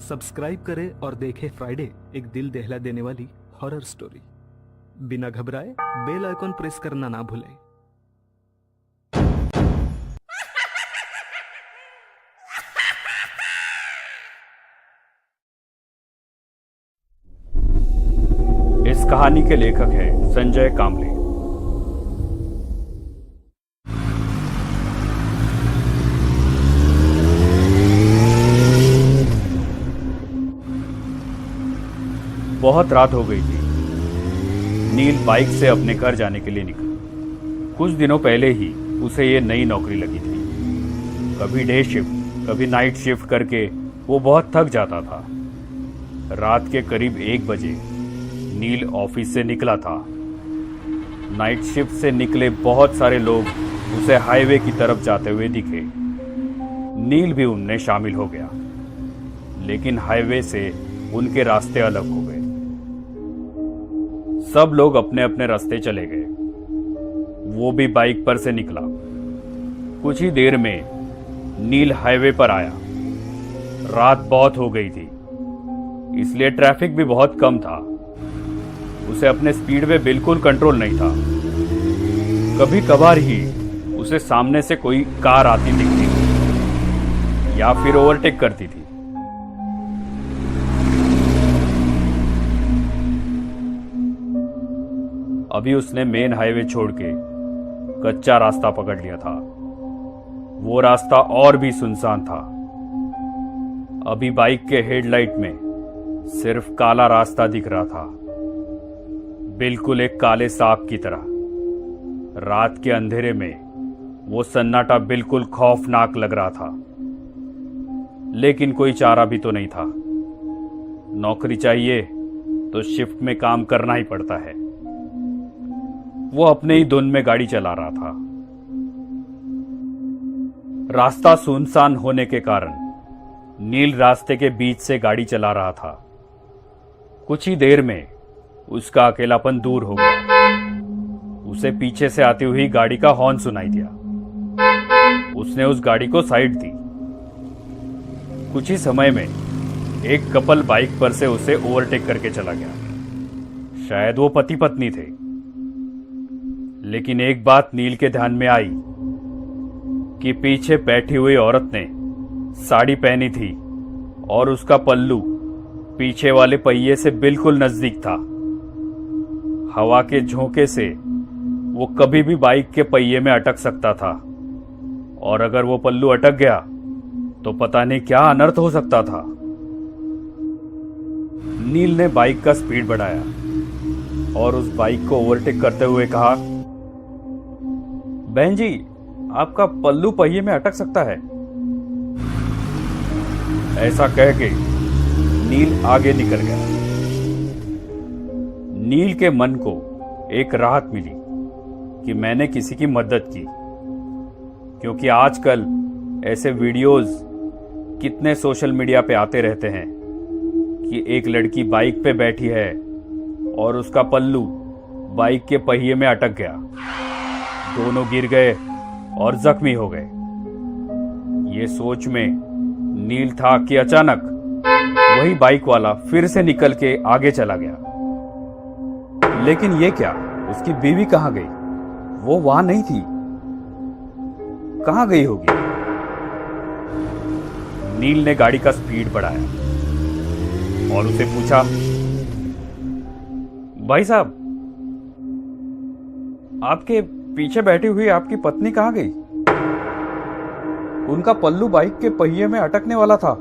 Subscribe करें और देखें फ्राइडे, एक दिल दहला देने वाली हॉरर स्टोरी। बिना घबराए बेल आइकॉन प्रेस करना ना भूलें। इस कहानी के लेखक हैं संजय कामले। बहुत रात हो गई थी। नील बाइक से अपने घर जाने के लिए निकला। कुछ दिनों पहले ही उसे ये नई नौकरी लगी थी। कभी डे शिफ्ट, कभी नाइट शिफ्ट करके वो बहुत थक जाता था। रात के करीब 1 बजे नील ऑफिस से निकला था। नाइट शिफ्ट से निकले बहुत सारे लोग उसे हाईवे की तरफ जाते हुए दिखे। नील भी उनमें शामिल हो गया, लेकिन हाईवे से उनके रास्ते अलग हो गए। सब लोग अपने अपने रास्ते चले गए। वो भी बाइक पर से निकला। कुछ ही देर में नील हाईवे पर आया। रात बहुत हो गई थी, इसलिए ट्रैफिक भी बहुत कम था। उसे अपने स्पीड में बिल्कुल कंट्रोल नहीं था। कभी कभार ही उसे सामने से कोई कार आती दिखती थी या फिर ओवरटेक करती थी। अभी उसने मेन हाईवे छोड़ के कच्चा रास्ता पकड़ लिया था। वो रास्ता और भी सुनसान था। अभी बाइक के हेडलाइट में सिर्फ काला रास्ता दिख रहा था, बिल्कुल एक काले सांप की तरह। रात के अंधेरे में वो सन्नाटा बिल्कुल खौफनाक लग रहा था, लेकिन कोई चारा भी तो नहीं था। नौकरी चाहिए तो शिफ्ट में काम करना ही पड़ता है। वो अपने ही धुन में गाड़ी चला रहा था। रास्ता सुनसान होने के कारण नील रास्ते के बीच से गाड़ी चला रहा था। कुछ ही देर में उसका अकेलापन दूर हो गया। उसे पीछे से आती हुई गाड़ी का हॉर्न सुनाई दिया। उसने उस गाड़ी को साइड दी। कुछ ही समय में एक कपल बाइक पर से उसे ओवरटेक करके चला गया। शायद वो पति पत्नी थे। लेकिन एक बात नील के ध्यान में आई कि पीछे बैठी हुई औरत ने साड़ी पहनी थी और उसका पल्लू पीछे वाले पहिए से बिल्कुल नजदीक था। हवा के झोंके से वो कभी भी बाइक के पहिए में अटक सकता था, और अगर वो पल्लू अटक गया तो पता नहीं क्या अनर्थ हो सकता था। नील ने बाइक का स्पीड बढ़ाया और उस बाइक को ओवरटेक करते हुए कहा, बहन जी, आपका पल्लू पहिए में अटक सकता है। ऐसा कह के नील आगे निकल गया। नील के मन को एक राहत मिली कि मैंने किसी की मदद की, क्योंकि आजकल ऐसे वीडियोस कितने सोशल मीडिया पे आते रहते हैं कि एक लड़की बाइक पे बैठी है और उसका पल्लू बाइक के पहिए में अटक गया। दोनों गिर गए और जख्मी हो गए। ये सोच में नील था कि अचानक वही बाइक वाला फिर से निकल के आगे चला गया। लेकिन ये क्या, उसकी बीवी कहां गई? वो वहां नहीं थी। कहां गई होगी? नील ने गाड़ी का स्पीड बढ़ाया और उसे पूछा, भाई साहब, आपके पीछे बैठी हुई आपकी पत्नी कहां गई? उनका पल्लू बाइक के पहिए में अटकने वाला था,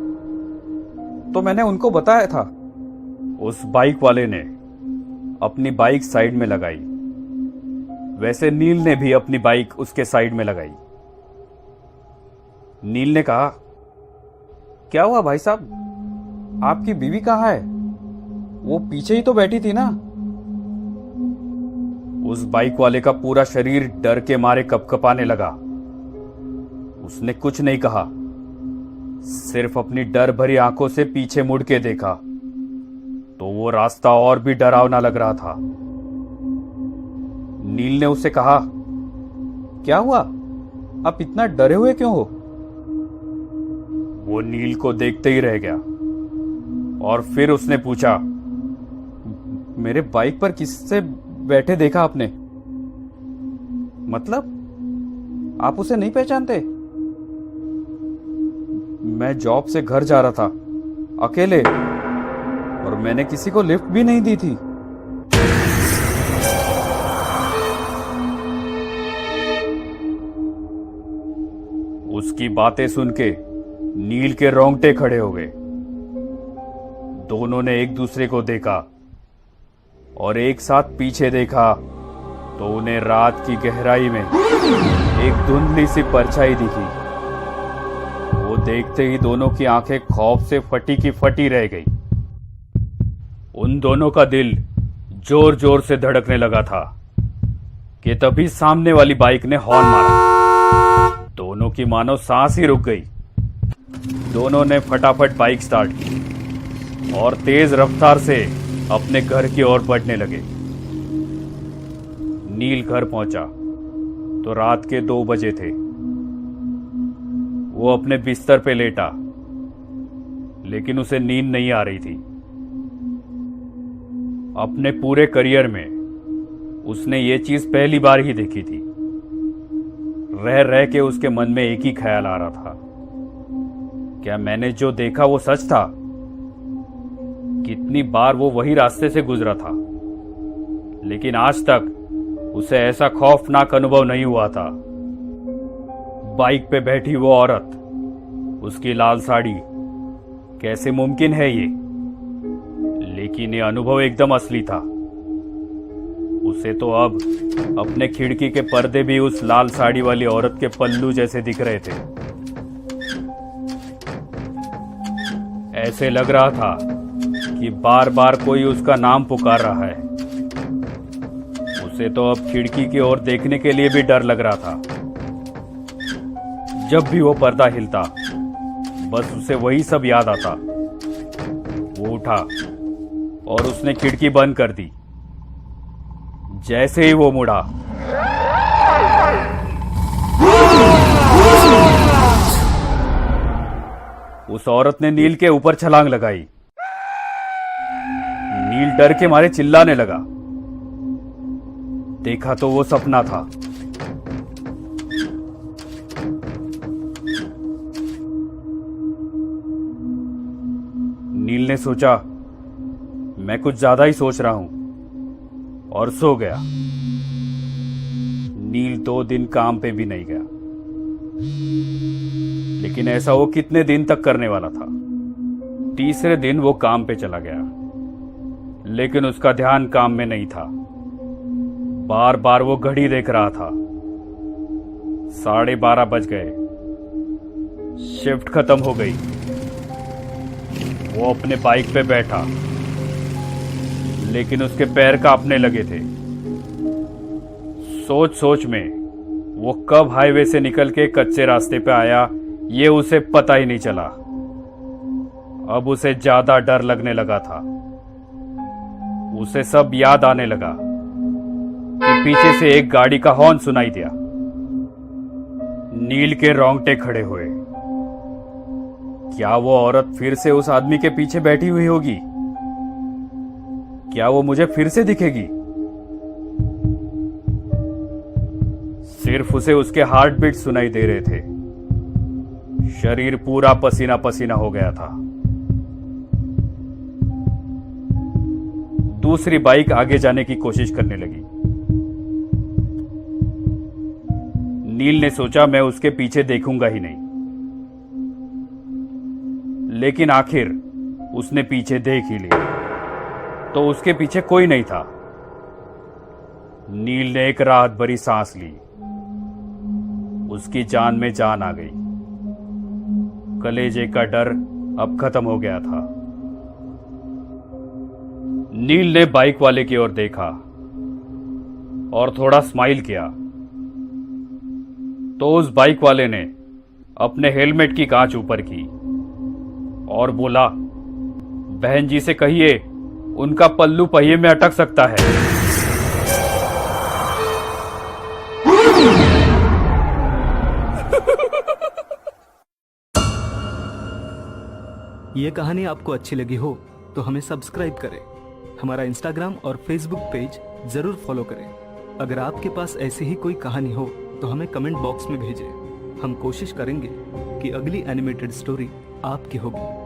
तो मैंने उनको बताया था। उस बाइक वाले ने अपनी बाइक साइड में लगाई। वैसे नील ने भी अपनी बाइक उसके साइड में लगाई। नील ने कहा, क्या हुआ भाई साहब, आपकी बीवी कहां है? वो पीछे ही तो बैठी थी ना। उस बाइक वाले का पूरा शरीर डर के मारे कपकपाने लगा। उसने कुछ नहीं कहा, सिर्फ अपनी डर भरी आंखों से पीछे मुड़ के देखा तो वो रास्ता और भी डरावना लग रहा था। नील ने उससे कहा, क्या हुआ, आप इतना डरे हुए क्यों हो? वो नील को देखते ही रह गया। और फिर उसने पूछा, मेरे बाइक पर किससे बैठे देखा आपने? मतलब आप उसे नहीं पहचानते? मैं जॉब से घर जा रहा था अकेले, और मैंने किसी को लिफ्ट भी नहीं दी थी। उसकी बातें सुन के नील के रोंगटे खड़े हो गए। दोनों ने एक दूसरे को देखा और एक साथ पीछे देखा तो उन्हें रात की गहराई में एक धुंधली सी परछाई दिखी। वो देखते ही दोनों की आंखें खौफ से फटी की फटी रह गई। उन दोनों का दिल जोर जोर से धड़कने लगा था कि तभी सामने वाली बाइक ने हॉर्न मारा। दोनों की मानो सांस ही रुक गई। दोनों ने फटाफट बाइक स्टार्ट की और तेज रफ्तार से अपने घर की ओर बढ़ने लगे। नील घर पहुंचा तो रात के 2 बजे थे। वो अपने बिस्तर पे लेटा, लेकिन उसे नींद नहीं आ रही थी। अपने पूरे करियर में उसने ये चीज पहली बार ही देखी थी। रह रह के उसके मन में एक ही ख्याल आ रहा था, क्या मैंने जो देखा वो सच था? कितनी बार वो वही रास्ते से गुजरा था, लेकिन आज तक उसे ऐसा खौफनाक अनुभव नहीं हुआ था। बाइक पे बैठी वो औरत, उसकी लाल साड़ी, कैसे मुमकिन है ये? लेकिन ये अनुभव एकदम असली था। उसे तो अब अपने खिड़की के पर्दे भी उस लाल साड़ी वाली औरत के पल्लू जैसे दिख रहे थे। ऐसे लग रहा था कि बार बार कोई उसका नाम पुकार रहा है। उसे तो अब खिड़की की ओर देखने के लिए भी डर लग रहा था। जब भी वो पर्दा हिलता, बस उसे वही सब याद आता। वो उठा और उसने खिड़की बंद कर दी। जैसे ही वो मुड़ा, उस औरत ने नील के ऊपर छलांग लगाई। नील डर के मारे चिल्लाने लगा। देखा तो वो सपना था। नील ने सोचा, मैं कुछ ज्यादा ही सोच रहा हूं, और सो गया। नील 2 दिन काम पे भी नहीं गया, लेकिन ऐसा वो कितने दिन तक करने वाला था। तीसरे दिन वो काम पे चला गया, लेकिन उसका ध्यान काम में नहीं था। बार बार वो घड़ी देख रहा था। 12:30 बज गए। शिफ्ट खत्म हो गई। वो अपने बाइक पे बैठा, लेकिन उसके पैर कांपने लगे थे। सोच सोच में वो कब हाईवे से निकल के कच्चे रास्ते पे आया, ये उसे पता ही नहीं चला। अब उसे ज्यादा डर लगने लगा था। उसे सब याद आने लगा कि पीछे से एक गाड़ी का हॉर्न सुनाई दिया। नील के रोंगटे खड़े हुए। क्या वो औरत फिर से उस आदमी के पीछे बैठी हुई होगी? क्या वो मुझे फिर से दिखेगी? सिर्फ उसे उसके हार्ट बीट सुनाई दे रहे थे। शरीर पूरा पसीना पसीना हो गया था। दूसरी बाइक आगे जाने की कोशिश करने लगी। नील ने सोचा, मैं उसके पीछे देखूंगा ही नहीं। लेकिन आखिर उसने पीछे देख ही लिया, तो उसके पीछे कोई नहीं था। नील ने एक राहत भरी सांस ली। उसकी जान में जान आ गई। कलेजे का डर अब खत्म हो गया था। नील ने बाइक वाले की ओर देखा और थोड़ा स्माइल किया, तो उस बाइक वाले ने अपने हेलमेट की कांच ऊपर की और बोला, बहन जी से कहिए उनका पल्लू पहिए में अटक सकता है। ये कहानी आपको अच्छी लगी हो तो हमें सब्सक्राइब करें। हमारा इंस्टाग्राम और फेसबुक पेज जरूर फॉलो करें। अगर आपके पास ऐसी ही कोई कहानी हो तो हमें कमेंट बॉक्स में भेजें। हम कोशिश करेंगे कि अगली एनिमेटेड स्टोरी आपकी होगी।